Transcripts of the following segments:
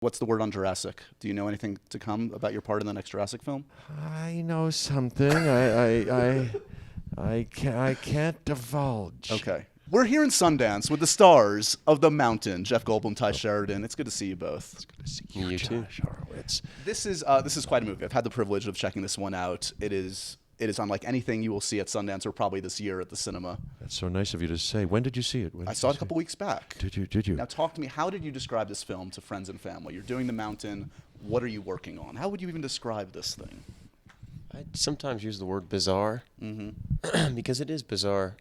What's the word on Jurassic? Do you know anything to come about your part in the next Jurassic film? I know something. I can't divulge. Okay. We're here in Sundance with the stars of The Mountain, Jeff Goldblum, Tye Sheridan. It's good to see you both. It's good to see you, You too. Josh Horowitz. This is quite a movie. I've had the privilege of checking this one out. It is unlike anything you will see at Sundance or probably this year at the cinema. That's so nice of you to say. When did you see it? I saw it a couple weeks back. Did you? Now talk to me. How did you describe this film to friends and family? You're doing The Mountain. What are you working on? How would you even describe this thing? I sometimes use the word bizarre because it is bizarre.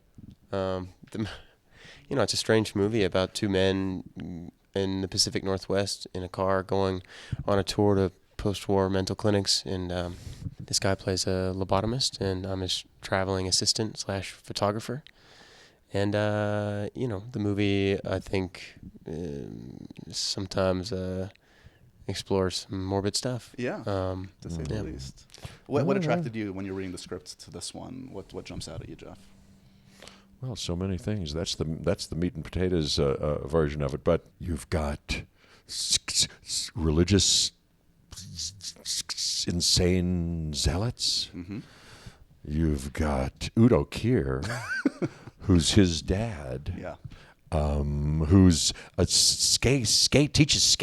It's a strange movie about two men in the Pacific Northwest in a car going on a tour to post-war mental clinics, and this guy plays a lobotomist, and I'm his traveling assistant / photographer. And the movie, I think, sometimes explores some morbid stuff. Yeah, to say the least. What attracted you when you're reading the script to this one? What jumps out at you, Jeff? Well, so many things. That's the meat and potatoes version of it. But you've got religious insane zealots. Mm-hmm. You've got Udo Kier, who's his dad. Yeah. Who's teaches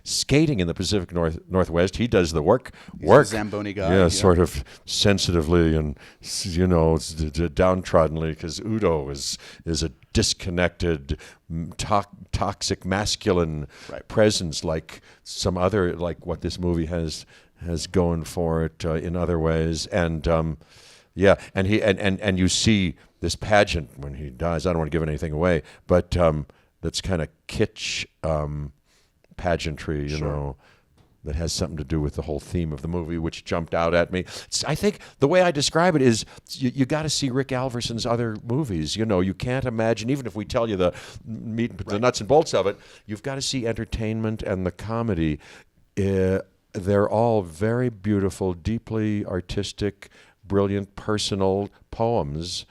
skating in the Pacific Northwest. He does the work. He's a Zamboni guy. Yeah, sort of sensitively and downtroddenly, because Udo is a disconnected, toxic masculine presence, like some other, like what this movie has going for it in other ways. And and you see this pageant when he dies. I don't want to give anything away, but that's kind of kitsch. Pageantry, that has something to do with the whole theme of the movie, which jumped out at me. I think the way I describe it is you got to see Rick Alverson's other movies. You can't imagine, even if we tell you the nuts and bolts of it, you've got to see entertainment and the comedy. They're all very beautiful, deeply artistic, brilliant, personal poems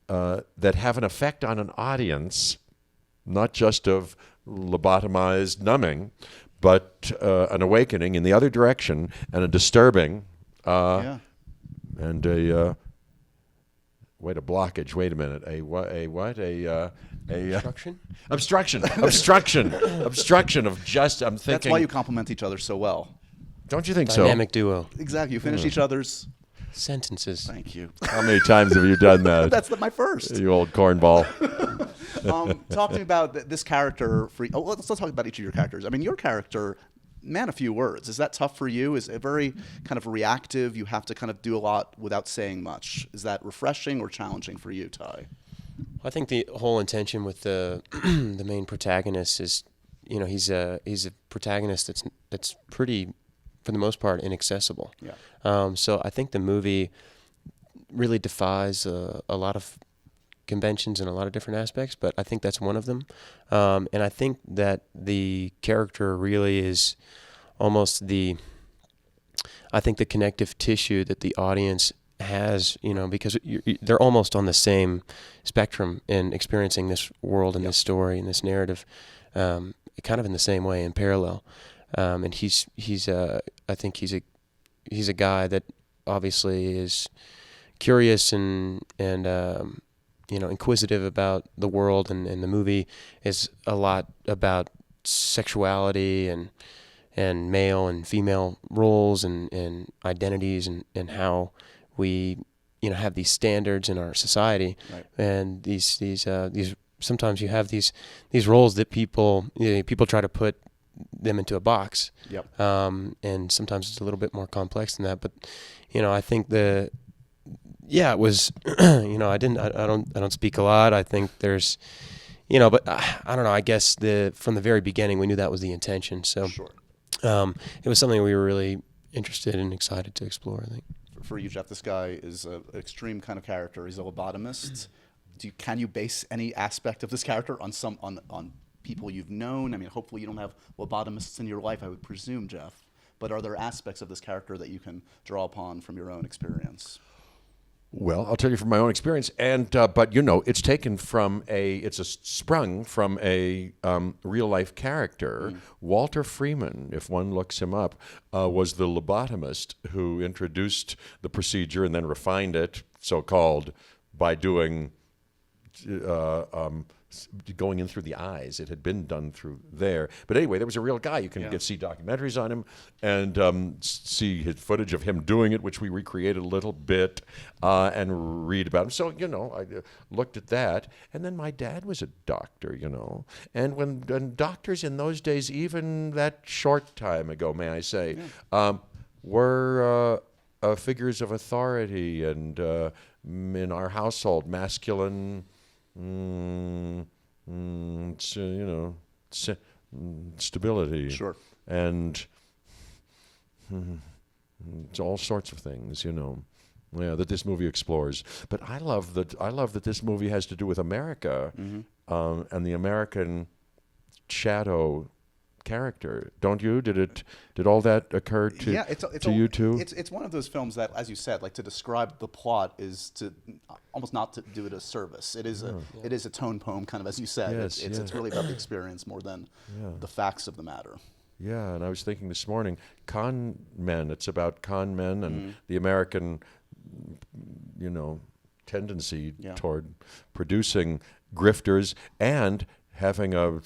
that have an effect on an audience, not just of lobotomized numbing, but an awakening in the other direction, and a disturbing and a wait, a blockage. Wait a minute. A what? Obstruction of just. I'm thinking. That's why you complement each other so well. Don't you think so? Dynamic duo. Exactly. You finish each other's sentences. Thank you. How many times have you done that? That's my first. You old cornball. Talk to me about this character. Let's talk about each of your characters. I mean, your character, man, a few words. Is that tough for you? Is it very kind of reactive? You have to kind of do a lot without saying much. Is that refreshing or challenging for you, Tye? I think the whole intention with the the main protagonist is, he's a protagonist that's pretty, for the most part, inaccessible. Yeah. So I think the movie really defies a lot of conventions in a lot of different aspects, but I think that's one of them. And I think that the character really is almost the connective tissue that the audience has, because they're almost on the same spectrum in experiencing this world and this story and this narrative, kind of in the same way, in parallel. And I think he's a guy that obviously is curious and inquisitive about the world, and the movie is a lot about sexuality and male and female roles and identities and how we have these standards in our society, and these sometimes you have these roles that people try to put them into a box. Yep. And sometimes it's a little bit more complex than that, but I think it was, I don't speak a lot. I think there's, but I don't know, I guess from the very beginning, we knew that was the intention. So Sure. It was something we were really interested and excited to explore, I think. For you, Jeff, this guy is an extreme kind of character. He's a lobotomist. Can you base any aspect of this character on people you've known? I mean, hopefully you don't have lobotomists in your life, I would presume, Jeff. But are there aspects of this character that you can draw upon from your own experience? Well, I'll tell you from my own experience, and but it's taken from sprung from a real life character. Walter Freeman, if one looks him up, was the lobotomist who introduced the procedure and then refined it, so-called, by doing going in through the eyes. It had been done through there. But anyway, there was a real guy. You can see documentaries on him and see his footage of him doing it, which we recreated a little bit, and read about him. So, I looked at that. And then my dad was a doctor, And when doctors in those days, even that short time ago, may I say, were figures of authority and in our household, masculine... stability. Sure. And it's all sorts of things, that this movie explores. But I love that this movie has to do with America, and the American shadow character. Don't you? Did all that occur to you too? It's one of those films that, as you said, like, to describe the plot is to almost not to do it a service. It is a tone poem, kind of, as you said. Yes, it's really about the experience more than the facts of the matter. Yeah, and I was thinking this morning, con men. It's about con men and the American, tendency toward producing grifters and having a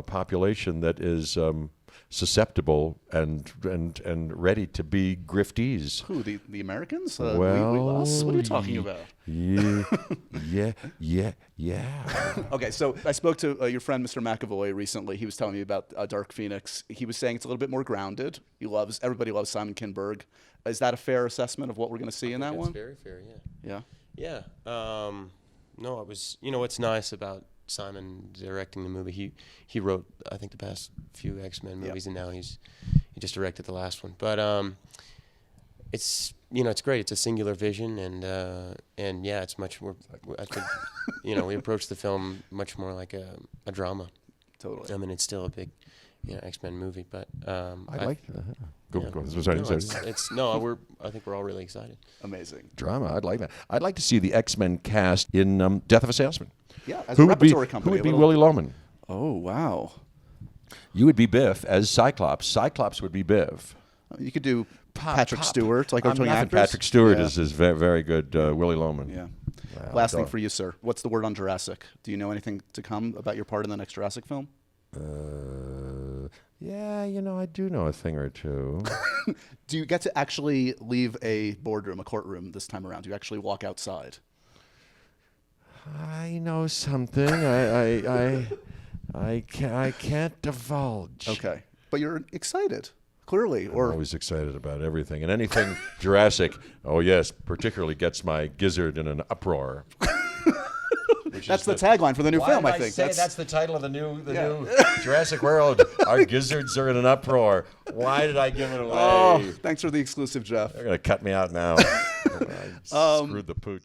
population that is susceptible and ready to be griftees. Who, the Americans? Well, us? What are you talking about? Yeah. Okay, so I spoke to your friend Mr. McAvoy recently. He was telling me about Dark Phoenix. He was saying it's a little bit more grounded. Everybody loves Simon Kinberg. Is that a fair assessment of what we're going to see in that one? Very fair. Yeah. Yeah. No, it was. What's nice about Simon directing the movie, he wrote, I think, the past few X-Men movies, and now he just directed the last one. But it's it's great. It's a singular vision, and yeah, it's much more. I think we approach the film much more like a drama. Totally. I mean, it's still a big X-Men movie, but I like that. Go. I think we're all really excited. Amazing drama. I'd like that. I'd like to see the X-Men cast in Death of a Salesman. Yeah, as a repertory company. Who would be Willie Loman? Oh, wow. You would be Biff as Cyclops. Cyclops would be Biff. You could do Patrick Stewart, like I'm laughing. Patrick Stewart is very, very good. Willie Loman. Yeah. Wow. Last thing for you, sir. What's the word on Jurassic? Do you know anything to come about your part in the next Jurassic film? Yeah, I do know a thing or two. Do you get to actually leave a courtroom this time around? Do you actually walk outside? I know something. I can't divulge. Okay, but you're excited, clearly. I'm always excited about everything, and anything Jurassic. Oh yes, particularly gets my gizzard in an uproar. That's the tagline for the new film, I think. That's the title of the new Jurassic World. Our gizzards are in an uproar. Why did I give it away? Oh, thanks for the exclusive, Jeff. They're gonna cut me out now. I screwed the pooch.